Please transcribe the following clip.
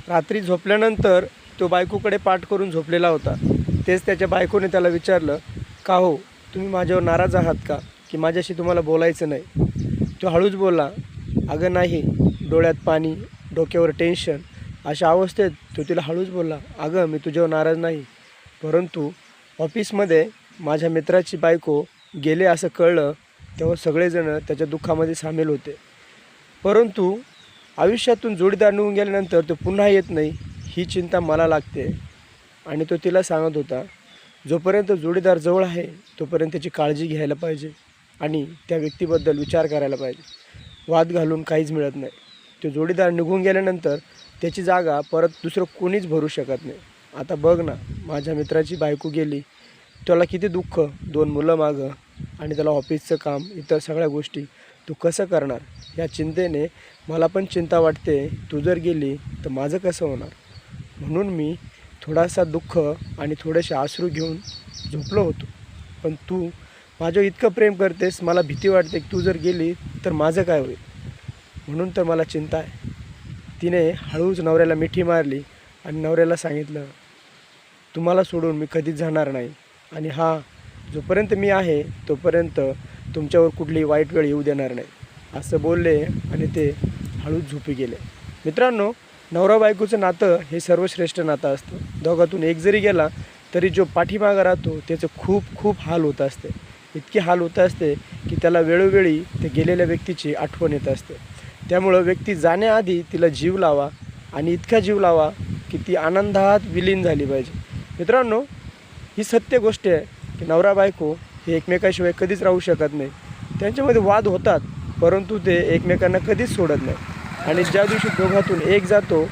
रात्री झोपल्यानंतर तो बायकोकडे पाठ करून झोपलेला होता. तेच त्याच्या बायकोने त्याला विचारलं, का हो तुम्ही माझ्यावर नाराज आहात का, की माझ्याशी तुम्हाला बोलायचं नाही? तो हळूच बोलला, अगं नाही. डोळ्यात पाणी, डोक्यावर टेन्शन अशा अवस्थेत तो तिला हळूच बोलला, अगं मी तुझ्यावर नाराज नाही, परंतु ऑफिसमध्ये माझ्या मित्राची बायको गेले असं कळलं तेव्हा सगळेजण त्याच्या दुःखामध्ये सामील होते. परंतु आयुष्यातून जोडीदार निघून गेल्यानंतर तो पुन्हा येत नाही, ही चिंता मला लागते. आणि तो तिला सांगत होता, जोपर्यंत जोडीदार जवळ आहे तोपर्यंत त्याची काळजी घ्यायला पाहिजे आणि त्या व्यक्तीबद्दल विचार करायला पाहिजे. वाद घालून काहीच मिळत नाही. तो जोडीदार निघून गेल्यानंतर त्याची जागा परत दुसरं कोणीच भरू शकत नाही. आता बघ ना, माझ्या मित्राची बायको गेली, त्याला किती दुःख, 2 मुलं मागं, आणि त्याला ऑफिसचं काम, इतर सगळ्या गोष्टी तू कसं करणार? या चिंतेने मला पण चिंता वाटते, तू जर गेली तर माझं कसं होणार? म्हणून मी थोडासा दुःख आणि थोडेसे अश्रू घेऊन झोपलो होतो. पण तू माझ्यावर इतकं प्रेम करतेस, मला भीती वाटते की तू जर गेली तर माझं काय होईल? म्हणून तर मला चिंता आहे. तिने हळूच नवऱ्याला मिठी मारली आणि नवऱ्याला सांगितलं, तुम्हाला सोडून मी कधीच जाणार नाही, आणि जोपर्यंत मी आहे तोपर्यंत तुमच्यावर कुठली वाईट वेळ येऊ देणार नाही, असं बोलले आणि ते हळूच झोपी गेले. मित्रांनो, नवरा बायकोचं नातं हे सर्वश्रेष्ठ नातं असतं. दोघातून एक जरी गेला तरी जो पाठीमागं राहतो त्याचं खूप खूप हाल होत असते. इतकी हाल होत असते की त्याला वेळोवेळी ते गेलेल्या व्यक्तीची आठवण येत असते. त्यामुळं व्यक्ती जाण्याआधी तिला जीव लावा, आणि इतका जीव लावा की ती आनंदात विलीन झाली पाहिजे. मित्रांनो, ही सत्य गोष्ट आहे की नवरा बायको हे एकमेकाशिवाय कधीच राहू शकत नाही. त्यांच्यामध्ये वाद होतात, परंतु ते एकमेकांना कधीच सोडत नाही. आणि ज्या दिवशी दोघातून एक जातो